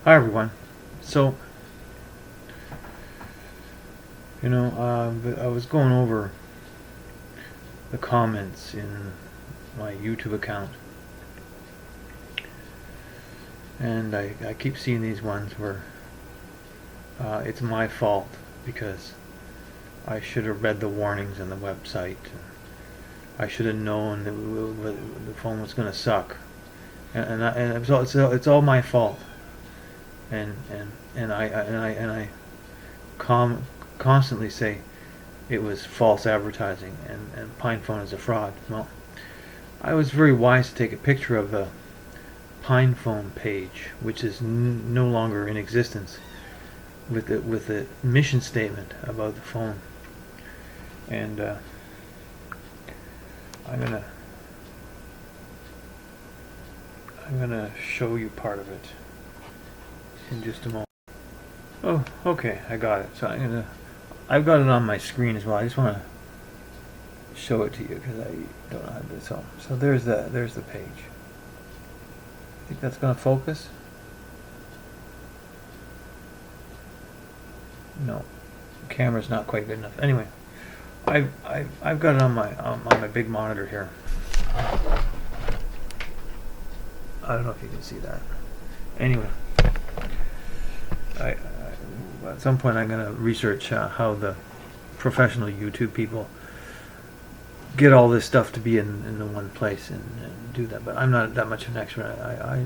Hi everyone. So, I was going over the comments in my YouTube account, and I keep seeing these ones where it's my fault because I should have read the warnings on the website. I should have known that the phone was going to suck, and it's all my fault. And I constantly say it was false advertising and pinephone is a fraud. Well, I was very wise to take a picture of the pinephone page, which is no longer in existence, with the mission statement about the phone, and I'm gonna show you part of it in just a moment. Oh, okay, I got it. So I've got it on my screen as well. I just want to show it to you because I don't have this on. So there's the page. Think that's going to focus? No, the camera's not quite good enough. Anyway, I've got it on my big monitor here. I don't know if you can see that. Anyway, at some point I'm going to research how the professional YouTube people get all this stuff to be in the one place and do that. But I'm not that much of an expert. I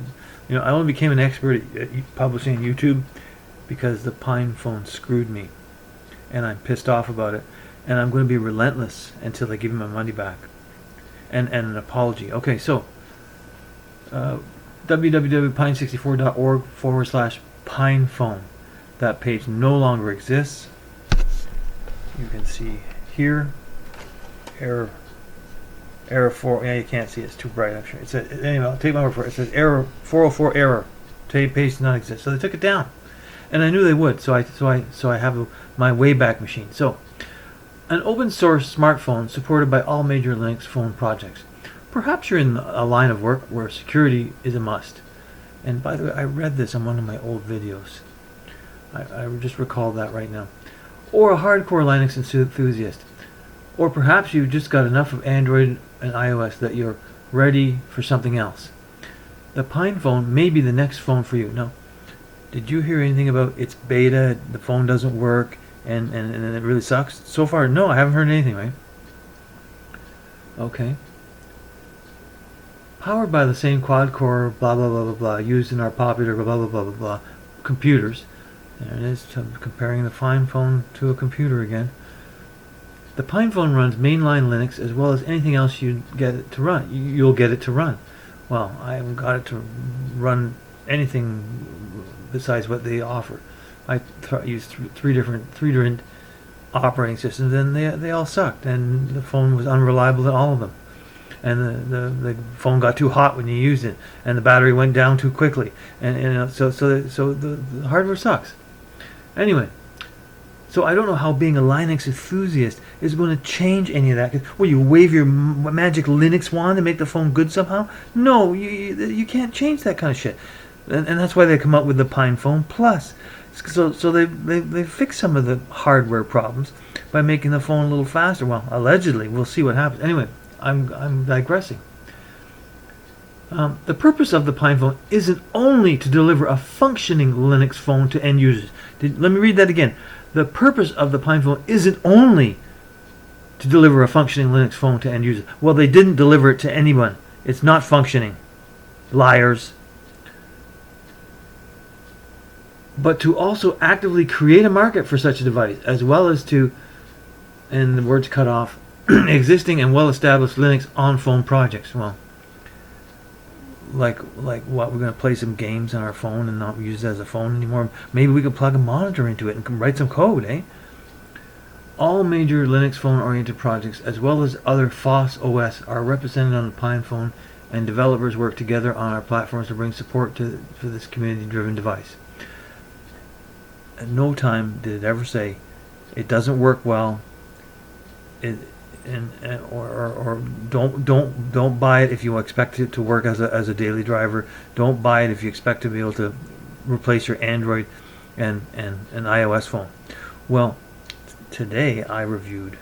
only became an expert at publishing on YouTube because the pinephone screwed me, and I'm pissed off about it. And I'm going to be relentless until they give me my money back and an apology. Okay, so www.pine64.org/pinephone. That page no longer exists. You can see here error 4. Yeah, you can't see it. It's too bright. I'm sure. It says, anyway, I'll take my word for it. It says error 404 error. Page does not exist. So they took it down, and I knew they would. So I have my Wayback Machine. So an open source smartphone supported by all major Linux phone projects. Perhaps you're in a line of work where security is a must. And by the way, I read this on one of my old videos. I just recalled that right now. Or a hardcore Linux enthusiast. Or perhaps you just got enough of Android and iOS that you're ready for something else. The pinephone may be the next phone for you. Now, did you hear anything about its beta, the phone doesn't work, and it really sucks? So far, no, I haven't heard anything, right? Okay. Powered by the same quad-core blah blah blah blah blah used in our popular blah blah blah blah blah computers. There it is, comparing the pinephone to a computer again. The pinephone runs mainline Linux as well as anything else you get it to run. You'll get it to run. Well, I haven't got it to run anything besides what they offer. I used three different operating systems, and they all sucked, and the phone was unreliable in all of them. And the phone got too hot when you used it, and the battery went down too quickly, and so the hardware sucks. Anyway, so I don't know how being a Linux enthusiast is going to change any of that. Will you wave your magic Linux wand and make the phone good somehow? No, you can't change that kind of shit, and that's why they come up with the pinephone Plus. So they fix some of the hardware problems by making the phone a little faster. Well, allegedly, we'll see what happens. Anyway, I'm digressing. The purpose of the pinephone isn't only to deliver a functioning Linux phone to end users. Let me read that again. The purpose of the pinephone isn't only to deliver a functioning Linux phone to end users. Well, they didn't deliver it to anyone. It's not functioning. Liars. But to also actively create a market for such a device, as well as to, and the words cut off, existing and well-established Linux on-phone projects. Well, like what, we're going to play some games on our phone and not use it as a phone anymore? Maybe we could plug a monitor into it and write some code, eh? All major Linux phone-oriented projects, as well as other FOSS OS, are represented on the pinephone, and developers work together on our platforms to bring support for this community-driven device. At no time did it ever say it doesn't work well, or don't buy it if you expect it to work as a daily driver. Don't buy it if you expect to be able to replace your Android and an iOS phone. Well, today I reviewed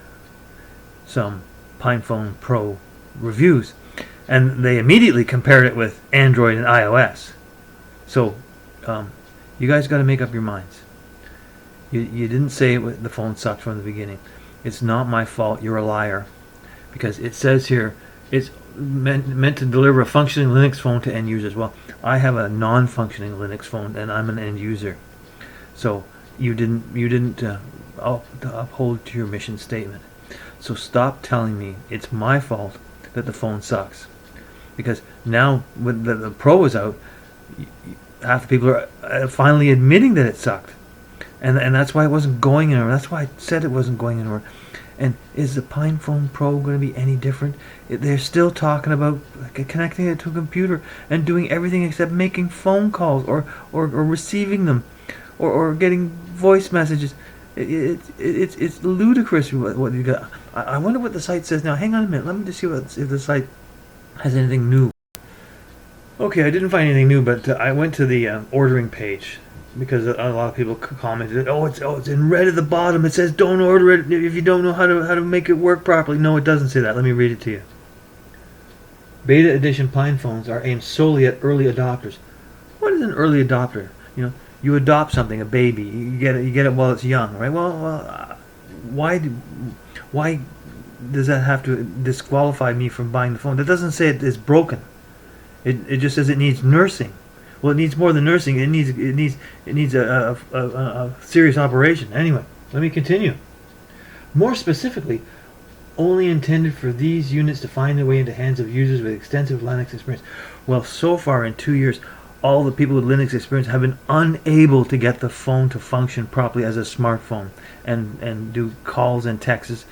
some pinephone Pro reviews, and they immediately compared it with Android and iOS. So you guys got to make up your minds. You didn't say the phone sucked from the beginning. It's not my fault. You're a liar, because it says here it's meant to deliver a functioning Linux phone to end users. Well, I have a non-functioning Linux phone, and I'm an end user. So you didn't uphold to your mission statement. So stop telling me it's my fault that the phone sucks, because now when the Pro is out, half the people are finally admitting that it sucked, and that's why it wasn't going anywhere. That's why I said it wasn't going anywhere. And is the pinephone Pro going to be any different? They're still talking about connecting it to a computer and doing everything except making phone calls or receiving them or getting voice messages. It's ludicrous what you got. I wonder what the site says now. Hang on a minute. Let me just see if the site has anything new. Okay, I didn't find anything new, but I went to the ordering page, because a lot of people commented, it's in red at the bottom. It says don't order it if you don't know how to make it work properly. No, it doesn't say that. Let me read it to you. Beta edition pinephones are aimed solely at early adopters. What is an early adopter? You adopt something, a baby. You get it while it's young, right? Well, why does that have to disqualify me from buying the phone? That doesn't say it's broken. It just says it needs nursing. Well, it needs more than nursing. It needs a serious operation. Anyway, let me continue. More specifically, only intended for these units to find their way into hands of users with extensive Linux experience. Well, so far in 2 years, all the people with Linux experience have been unable to get the phone to function properly as a smartphone and do calls and texts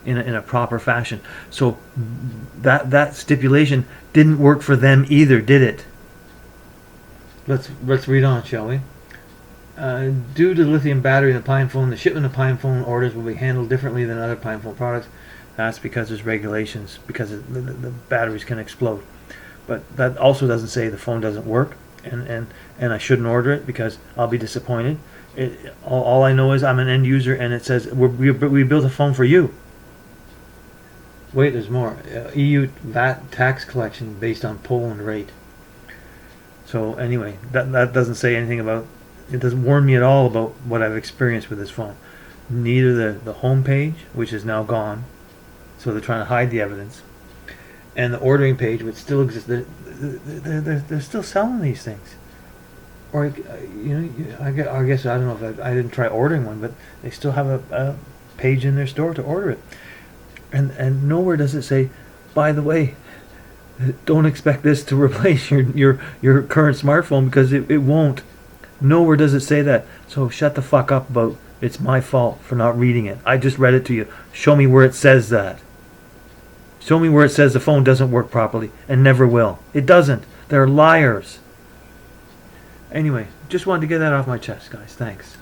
in a proper fashion. So that stipulation didn't work for them either, did it? Let's read on, shall we? Due to the lithium battery in the pinephone, the shipment of pinephone orders will be handled differently than other pinephone products. That's because there's regulations, because the batteries can explode. But that also doesn't say the phone doesn't work, and I shouldn't order it because I'll be disappointed. All I know is I'm an end user, and it says we built a phone for you. Wait, there's more. EU VAT tax collection based on Poland rate. So anyway, that doesn't say anything about, it doesn't warn me at all about what I've experienced with this phone. Neither the home page, which is now gone, so they're trying to hide the evidence, and the ordering page, which still exists. They're still selling these things. Or I guess I don't know if I didn't try ordering one, but they still have a page in their store to order it. And nowhere does it say, by the way, don't expect this to replace your current smartphone, because it won't. Nowhere does it say that. So shut the fuck up about it's my fault for not reading it. I just read it to you. Show me where it says that. Show me where it says the phone doesn't work properly and never will. It doesn't. They're liars. Anyway, just wanted to get that off my chest, guys. Thanks.